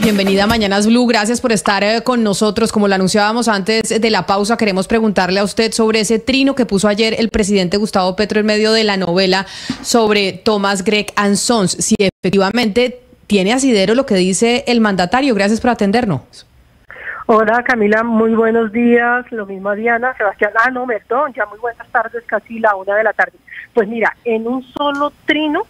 Bienvenida a Mañanas Blue, gracias por estar con nosotros. Como lo anunciábamos antes de la pausa, queremos preguntarle a usted sobre ese trino que puso ayer el presidente Gustavo Petro en medio de la novela sobre Thomas Gregg & Sons. Si efectivamente tiene asidero lo que dice el mandatario. Gracias por atendernos. Hola Camila, muy buenos días, lo mismo a Diana, Sebastián, perdón, ya muy buenas tardes, casi la 1 de la tarde. Pues mira, en un solo trino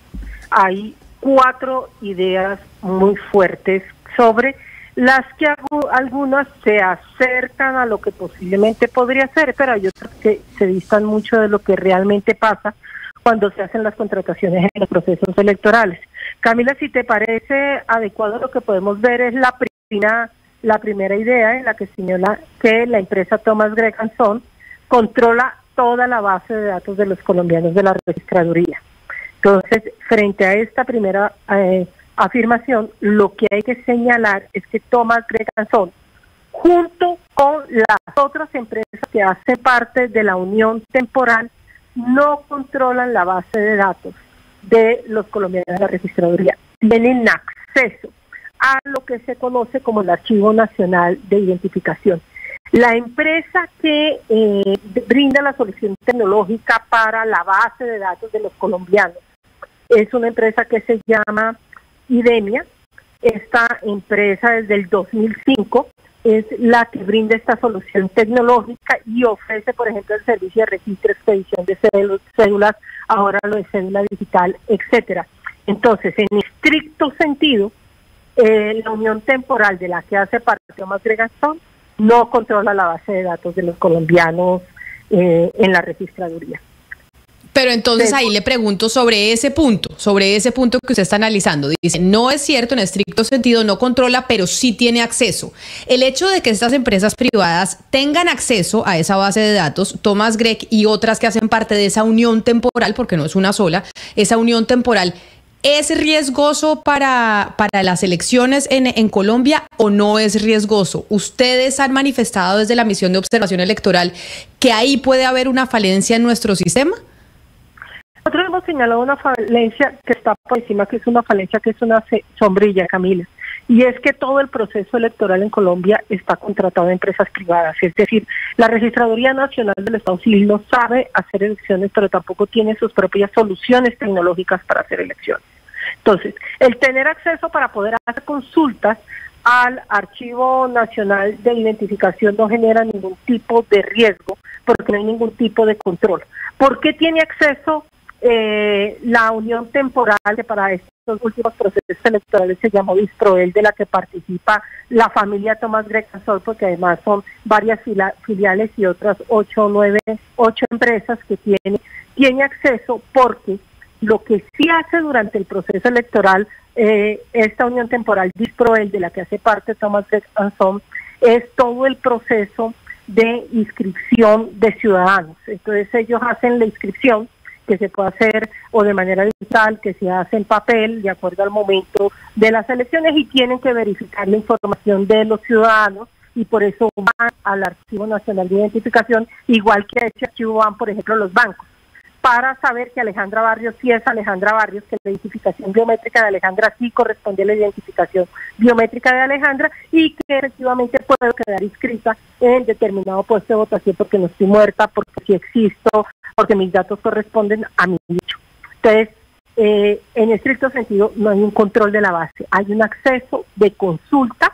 hay 4 ideas muy fuertes sobre las que algunas se acercan a lo que posiblemente podría ser, pero hay otras que se distan mucho de lo que realmente pasa cuando se hacen las contrataciones en los procesos electorales. Camila, si te parece adecuado, lo que podemos ver es la primera idea en la que señala que la empresa Thomas Gregg & Sons controla toda la base de datos de los colombianos de la registraduría. Entonces, frente a esta primera afirmación, lo que hay que señalar es que Thomas Gregg & Sons, junto con las otras empresas que hacen parte de la unión temporal, no controlan la base de datos de los colombianos de la registraduría. Tienen acceso a lo que se conoce como el Archivo Nacional de Identificación. La empresa que brinda la solución tecnológica para la base de datos de los colombianos es una empresa que se llama Idemia. Esta empresa desde el 2005 es la que brinda esta solución tecnológica y ofrece, por ejemplo, el servicio de registro, expedición de cédulas, ahora lo de cédula digital, etcétera. Entonces, en estricto sentido, la unión temporal de la que hace parte Thomas Gregg & Sons no controla la base de datos de los colombianos en la registraduría. Pero entonces ahí le pregunto sobre ese punto que usted está analizando. Dice, no es cierto, en estricto sentido no controla, pero sí tiene acceso. El hecho de que estas empresas privadas tengan acceso a esa base de datos, Thomas Gregg y otras que hacen parte de esa unión temporal, porque no es una sola, esa unión temporal, ¿es riesgoso para las elecciones en Colombia o no es riesgoso? ¿Ustedes han manifestado desde la misión de observación electoral que ahí puede haber una falencia en nuestro sistema? Nosotros hemos señalado una falencia que está por encima, que es una falencia, que es una sombrilla, Camila, y es que todo el proceso electoral en Colombia está contratado a empresas privadas, es decir, la Registraduría Nacional del Estado Civil no sabe hacer elecciones, pero tampoco tiene sus propias soluciones tecnológicas para hacer elecciones. Entonces, el tener acceso para poder hacer consultas al Archivo Nacional de Identificación no genera ningún tipo de riesgo, porque no hay ningún tipo de control. ¿Por qué tiene acceso la unión temporal, que para estos últimos procesos electorales se llamó Disproel, de la que participa la familia Thomas Gregg & Sons, porque además son varias filiales y otras 8 empresas que tiene acceso, porque lo que sí hace durante el proceso electoral esta unión temporal Disproel, de la que hace parte Thomas Gregg & Sons, es todo el proceso de inscripción de ciudadanos. Entonces ellos hacen la inscripción, que se puede hacer o de manera digital, que se hace en papel, de acuerdo al momento de las elecciones, y tienen que verificar la información de los ciudadanos, y por eso van al Archivo Nacional de Identificación, igual que a ese archivo van, por ejemplo, los bancos, para saber que Alejandra Barrios sí es Alejandra Barrios, que la identificación biométrica de Alejandra sí corresponde a la identificación biométrica de Alejandra, y que efectivamente puedo quedar inscrita en determinado puesto de votación porque no estoy muerta, porque sí existo, porque mis datos corresponden a mi dicho. Entonces, en estricto sentido, no hay un control de la base, hay un acceso de consulta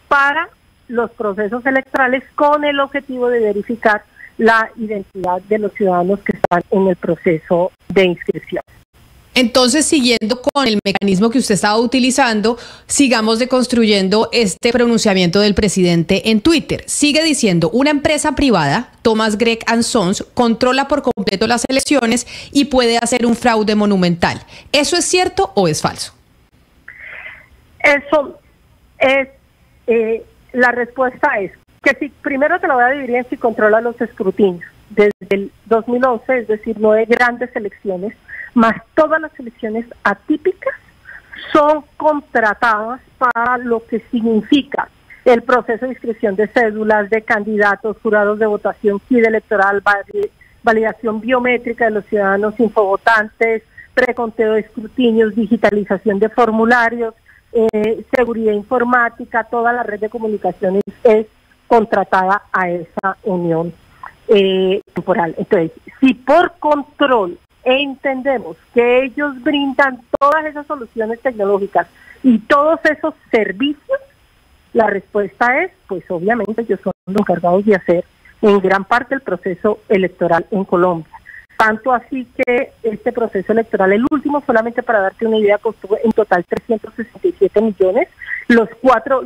para los procesos electorales con el objetivo de verificar la identidad de los ciudadanos que están en el proceso de inscripción. Entonces, siguiendo con el mecanismo que usted estaba utilizando, sigamos deconstruyendo este pronunciamiento del presidente en Twitter. Sigue diciendo, una empresa privada, Thomas Gregg & Sons, controla por completo las elecciones y puede hacer un fraude monumental. ¿Eso es cierto o es falso? Eso es, la respuesta es que si, primero te lo voy a dividir en si controla los escrutinios. Desde el 2011, es decir, 9 grandes elecciones, más todas las elecciones atípicas, son contratadas para lo que significa el proceso de inscripción de cédulas, de candidatos, jurados de votación, kit electoral, validación biométrica de los ciudadanos infovotantes, preconteo de escrutinios, digitalización de formularios, seguridad informática, toda la red de comunicaciones es contratada a esa unión temporal. Entonces, si por control entendemos que ellos brindan todas esas soluciones tecnológicas y todos esos servicios, la respuesta es, pues obviamente ellos son los encargados de hacer en gran parte el proceso electoral en Colombia. Tanto así que este proceso electoral, el último, solamente para darte una idea, costó en total 367 millones, los cuatro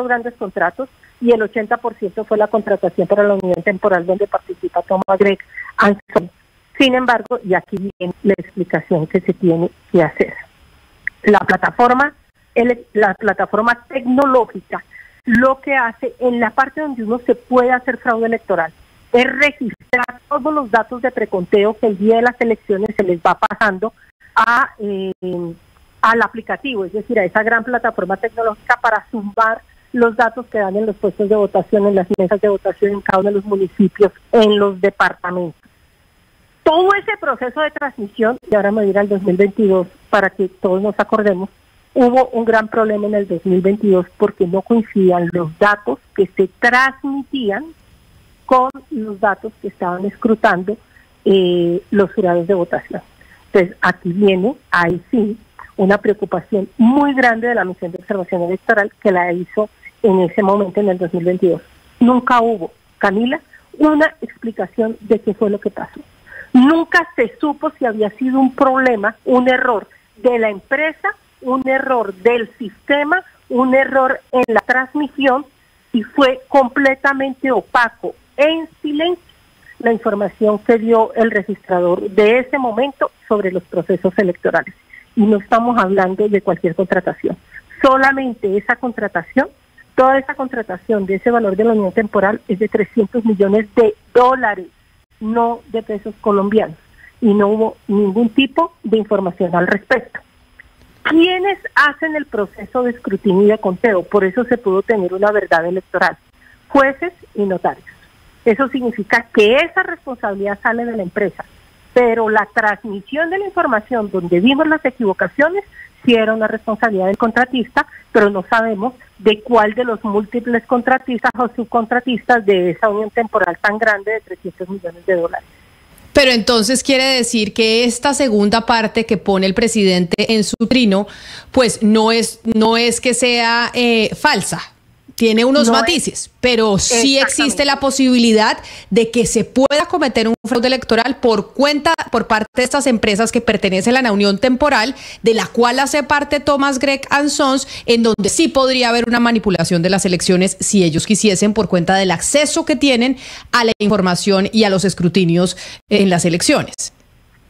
grandes contratos, y el 80% fue la contratación para la unión temporal donde participa Thomas Gregg Anson. Sin embargo, y aquí viene la explicación que se tiene que hacer. La plataforma tecnológica lo que hace en la parte donde uno se puede hacer fraude electoral es registrar todos los datos de preconteo que el día de las elecciones se les va pasando al aplicativo, es decir, a esa gran plataforma tecnológica para sumar los datos que dan en los puestos de votación, en las mesas de votación en cada uno de los municipios, en los departamentos. Todo ese proceso de transmisión, y ahora me voy a ir al 2022 para que todos nos acordemos, hubo un gran problema en el 2022 porque no coincidían los datos que se transmitían con los datos que estaban escrutando los jurados de votación. Entonces, aquí viene, ahí sí, una preocupación muy grande de la misión de observación electoral que la hizo en ese momento, en el 2022. Nunca hubo, Camila, una explicación de qué fue lo que pasó. Nunca se supo si había sido un problema, un error de la empresa, un error del sistema, un error en la transmisión, y fue completamente opaco, en silencio, la información que dio el registrador de ese momento sobre los procesos electorales. Y no estamos hablando de cualquier contratación, solamente esa contratación, toda esa contratación de ese valor de la unión temporal es de 300 millones de dólares, no de pesos colombianos, y no hubo ningún tipo de información al respecto. ¿Quiénes hacen el proceso de escrutinio y de conteo? Por eso se pudo tener una verdad electoral: jueces y notarios. Eso significa que esa responsabilidad sale de la empresa, pero la transmisión de la información donde vimos las equivocaciones sí era una responsabilidad del contratista, pero no sabemos de cuál de los múltiples contratistas o subcontratistas de esa unión temporal tan grande de 300 millones de dólares. Pero entonces quiere decir que esta segunda parte que pone el presidente en su trino, pues no es que sea falsa. Tiene unos matices, pero sí existe la posibilidad de que se pueda cometer un fraude electoral por parte de estas empresas que pertenecen a la unión temporal, de la cual hace parte Thomas Gregg Sons, en donde sí podría haber una manipulación de las elecciones si ellos quisiesen, por cuenta del acceso que tienen a la información y a los escrutinios en las elecciones.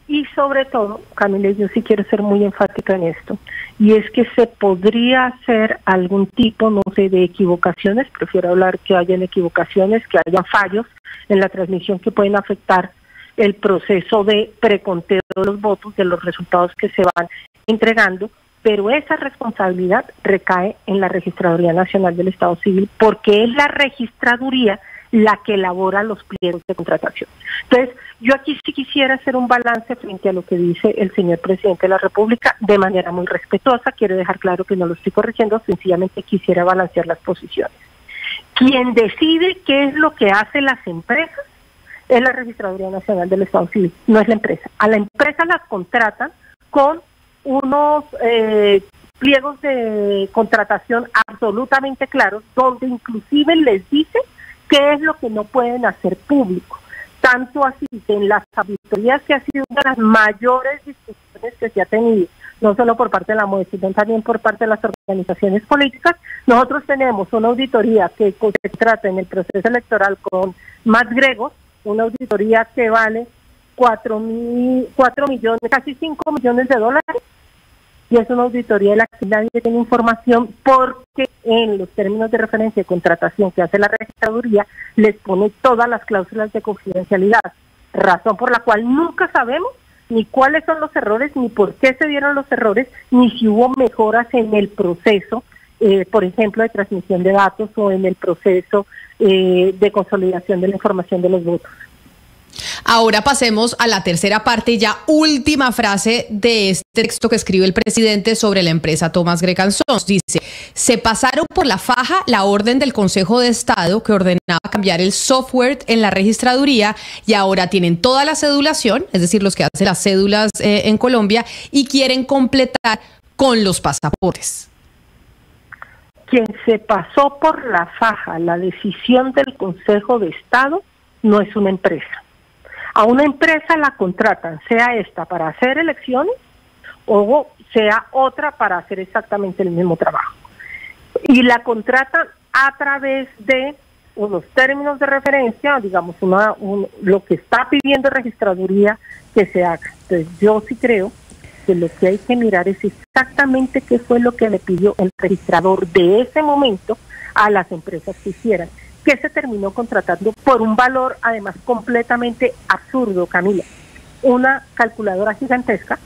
Y sobre todo, Camila, yo sí quiero ser muy enfática en esto, y es que se podría hacer algún tipo, no sé, de equivocaciones, prefiero hablar que hayan equivocaciones, que haya fallos en la transmisión que pueden afectar el proceso de preconteo de los votos, de los resultados que se van entregando, pero esa responsabilidad recae en la Registraduría Nacional del Estado Civil, porque es la registraduría la que elabora los pliegos de contratación. Entonces, yo aquí sí quisiera hacer un balance frente a lo que dice el señor presidente de la República de manera muy respetuosa. Quiero dejar claro que no lo estoy corrigiendo, sencillamente quisiera balancear las posiciones. Quien decide qué es lo que hacen las empresas es la Registraduría Nacional del Estado Civil, no es la empresa. A la empresa las contratan con unos pliegos de contratación absolutamente claros, donde inclusive les dice qué es lo que no pueden hacer público. Tanto así que en las auditorías, que ha sido una de las mayores discusiones que se ha tenido, no solo por parte de la MOE, sino también por parte de las organizaciones políticas, nosotros tenemos una auditoría que se trata en el proceso electoral con más Gregos, una auditoría que vale 4 millones, casi 5 millones de dólares, y es una auditoría de la que nadie tiene información, porque en los términos de referencia de contratación que hace la registraduría les pone todas las cláusulas de confidencialidad, razón por la cual nunca sabemos ni cuáles son los errores, ni por qué se dieron los errores, ni si hubo mejoras en el proceso, por ejemplo, de transmisión de datos o en el proceso de consolidación de la información de los votos. Ahora pasemos a la tercera parte y ya última frase de este texto que escribe el presidente sobre la empresa Thomas Gregan Sons. Dice, se pasaron por la faja la orden del Consejo de Estado que ordenaba cambiar el software en la registraduría y ahora tienen toda la cedulación, es decir, los que hacen las cédulas en Colombia, y quieren completar con los pasaportes. Quien se pasó por la faja la decisión del Consejo de Estado no es una empresa. A una empresa la contratan, sea esta para hacer elecciones o sea otra para hacer exactamente el mismo trabajo. Y la contratan a través de unos términos de referencia, digamos, lo que está pidiendo registraduría que se haga. Entonces yo sí creo que lo que hay que mirar es exactamente qué fue lo que le pidió el registrador de ese momento a las empresas que hicieran, que se terminó contratando por un valor además completamente absurdo, Camila. Una calculadora gigantesca,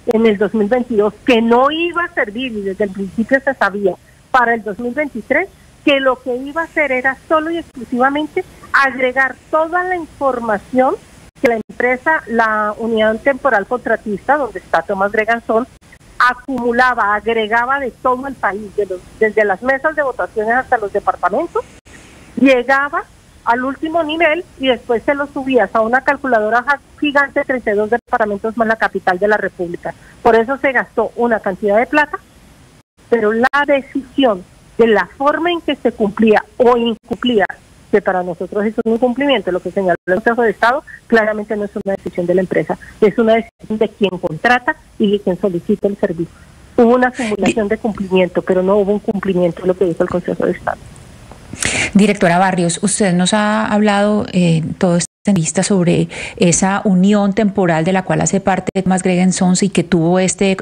en el 2022, que no iba a servir, y desde el principio se sabía, para el 2023, que lo que iba a hacer era solo y exclusivamente agregar toda la información que la empresa, la unidad temporal contratista, donde está Thomas Gregan Sons, acumulaba, agregaba de todo el país, desde las mesas de votaciones hasta los departamentos, llegaba al último nivel y después se lo subías a una calculadora gigante de 32 departamentos más la capital de la República. Por eso se gastó una cantidad de plata, pero la decisión de la forma en que se cumplía o incumplía, que para nosotros es un incumplimiento, lo que señaló el Consejo de Estado, claramente no es una decisión de la empresa, es una decisión de quien contrata y de quien solicita el servicio. Hubo una simulación de cumplimiento, pero no hubo un cumplimiento de lo que dijo el Consejo de Estado. Directora Barrios, usted nos ha hablado todo este entrevista sobre esa unión temporal de la cual hace parte Thomas Gregan Sons y que tuvo este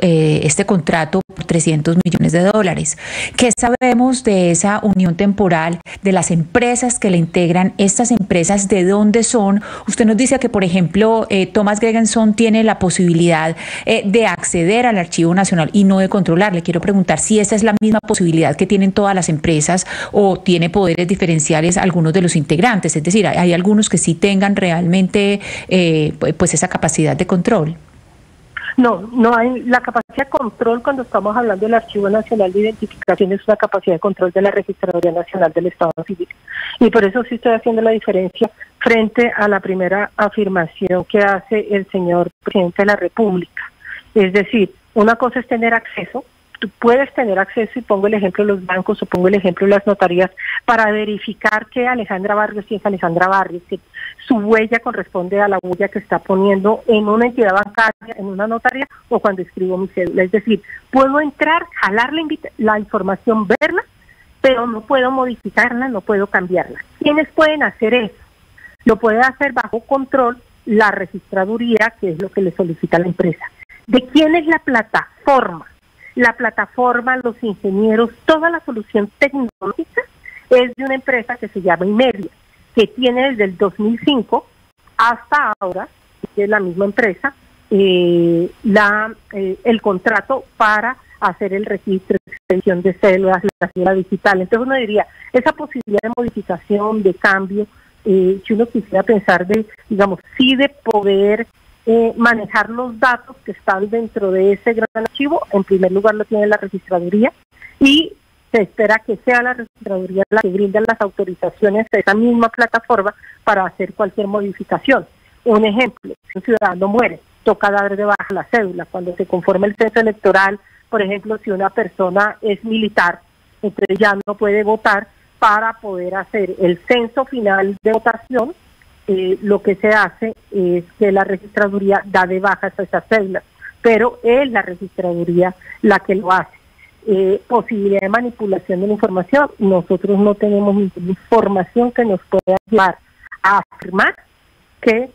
contrato por $300 millones. ¿Qué sabemos de esa unión temporal, de las empresas que le integran? ¿Estas empresas de dónde son? Usted nos dice que, por ejemplo, Thomas Gregan Sons tiene la posibilidad de acceder al Archivo Nacional y no de controlar. Le quiero preguntar si esa es la misma posibilidad que tienen todas las empresas o tiene poderes diferenciales algunos de los integrantes. Es decir, hay algunos que sí tengan realmente pues esa capacidad de control. No hay la capacidad de control cuando estamos hablando del Archivo Nacional de Identificación, es una capacidad de control de la Registraduría Nacional del Estado Civil. Y por eso sí estoy haciendo la diferencia frente a la primera afirmación que hace el señor presidente de la República. Es decir, una cosa es tener acceso. Tú puedes tener acceso, y pongo el ejemplo de los bancos o pongo el ejemplo de las notarías, para verificar que Alejandra Barrios sí es Alejandra Barrios, que su huella corresponde a la huella que está poniendo en una entidad bancaria, en una notaría, o cuando escribo mi cédula. Es decir, puedo entrar, jalar la información, verla, pero no puedo modificarla, no puedo cambiarla. ¿Quiénes pueden hacer eso? Lo puede hacer bajo control la registraduría, que es lo que le solicita a la empresa. ¿De quién es la plataforma? La plataforma, los ingenieros, toda la solución tecnológica es de una empresa que se llama Imedia, que tiene desde el 2005 hasta ahora, que es la misma empresa, el contrato para hacer el registro, extensión de células, la cédula digital. Entonces uno diría, esa posibilidad de modificación, de cambio, si uno quisiera pensar de, digamos, sí de poder manejar los datos que están dentro de ese gran archivo, en primer lugar lo tiene la registraduría y se espera que sea la registraduría la que brinda las autorizaciones de esa misma plataforma para hacer cualquier modificación. Un ejemplo, si un ciudadano muere, toca dar de baja la cédula. Cuando se conforma el censo electoral, por ejemplo, si una persona es militar, entonces ya no puede votar. Para poder hacer el censo final de votación, lo que se hace es que la registraduría da de baja esas cédulas, pero es la registraduría la que lo hace. Posibilidad de manipulación de la información, nosotros no tenemos ninguna información que nos pueda llevar a afirmar que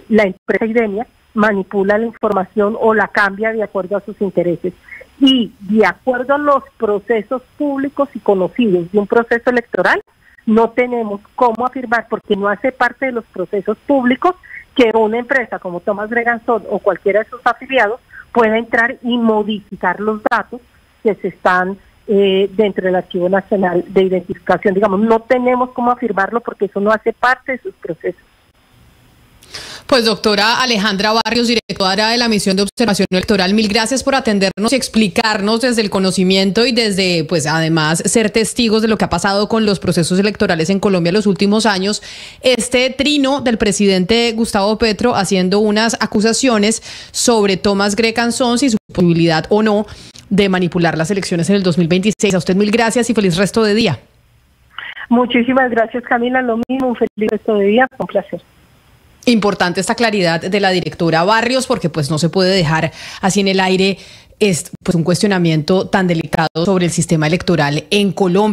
la empresa Idemia manipula la información o la cambia de acuerdo a sus intereses. Y de acuerdo a los procesos públicos y conocidos de un proceso electoral, no tenemos cómo afirmar, porque no hace parte de los procesos públicos, que una empresa como Thomas Gregan Sons o cualquiera de sus afiliados pueda entrar y modificar los datos que se están dentro del Archivo Nacional de Identificación. Digamos, no tenemos cómo afirmarlo porque eso no hace parte de sus procesos. Pues doctora Alejandra Barrios, directora de la Misión de Observación Electoral, mil gracias por atendernos y explicarnos desde el conocimiento y desde, pues además, ser testigos de lo que ha pasado con los procesos electorales en Colombia en los últimos años. Este trino del presidente Gustavo Petro haciendo unas acusaciones sobre Thomas Grecan Sons y su posibilidad o no de manipular las elecciones en el 2026. A usted mil gracias y feliz resto de día. Muchísimas gracias, Camila. Lo mismo, un feliz resto de día. Un placer. Importante esta claridad de la directora Barrios, porque pues no se puede dejar así en el aire pues un cuestionamiento tan delicado sobre el sistema electoral en Colombia.